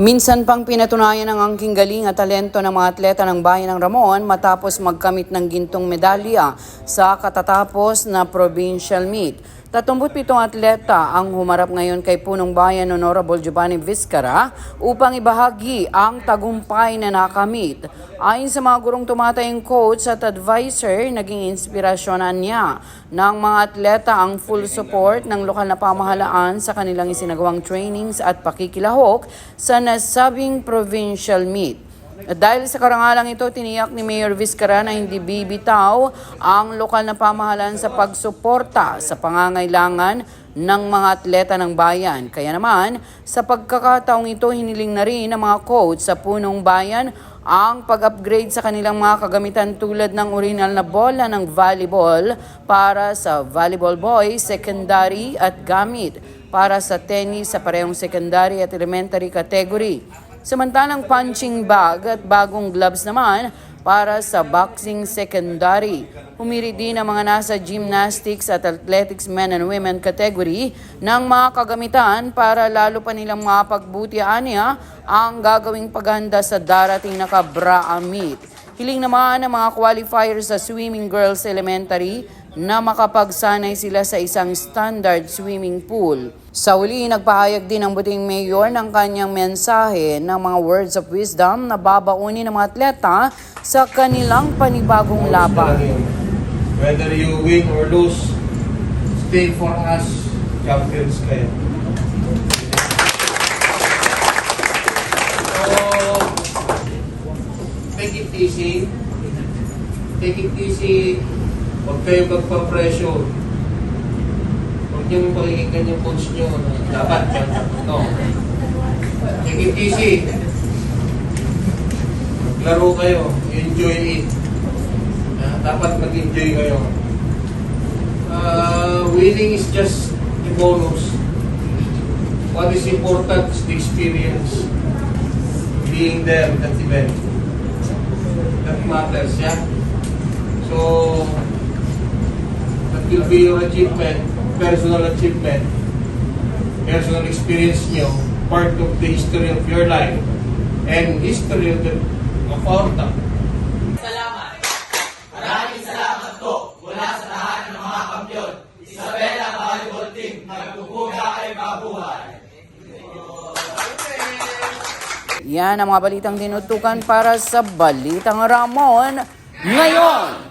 Minsan pang pinatunayan ang angking galing at talento ng mga atleta ng bayan ng Ramon matapos magkamit ng gintong medalya sa katatapos na provincial meet. 37 atleta ang humarap ngayon kay Punong Bayan Honorable Giovanni Vizcara upang ibahagi ang tagumpay na nakamit. Ayon sa mga gurong tumatayong coach at advisor, naging inspirasyonan niya ng mga atleta ang full support ng lokal na pamahalaan sa kanilang isinagawang trainings at pakikilahok sa nasabing provincial meet. At dahil sa karangalang ito, tiniyak ni Mayor Vizcara na hindi bibitaw ang lokal na pamahalaan sa pagsuporta sa pangangailangan ng mga atleta ng bayan. Kaya naman, sa pagkakataong ito, hiniling na rin ng mga coach sa Punong Bayan ang pag-upgrade sa kanilang mga kagamitan tulad ng original na bola ng volleyball para sa volleyball boys, secondary at gamit para sa tennis sa parehong secondary at elementary category. Samantalang punching bag at bagong gloves naman para sa boxing secondary. Humiri din ang mga nasa gymnastics at athletics men and women category ng mga kagamitan para lalo pa nilang mapagbutihan niya ang gagawing paghanda sa darating na Kabraa Meet. Hiling naman ng mga qualifiers sa Swimming Girls Elementary na makapagsanay sila sa isang standard swimming pool. Sa huli, nagpahayag din ang buting mayor ng kanyang mensahe ng mga words of wisdom na babaunin ng mga atleta sa kanilang panibagong laban. Whether you win or lose, stay for us, champions kayo. So, take it easy. Take it easy. Huwag kayo magpa-pressure. Huwag niyong pakikinggan yung coach niyo. Dapat yan. No. Take it easy. Maglaro kayo. Enjoy it. Dapat mag-enjoy kayo. Winning is just a bonus. What is important is the experience. Being there at that event. That matters, yeah? So, that will be your achievement, personal achievement, personal experience nyo, part of the history of your life, and history of our town. Salamat. Maraming salamat po mula sa lahat ng mga kampiyon. Isabela Volleyball Team, nagpupuga ay mabuhay. Yan ang mga balitang tinutukan para sa Balitang Ramon ngayon.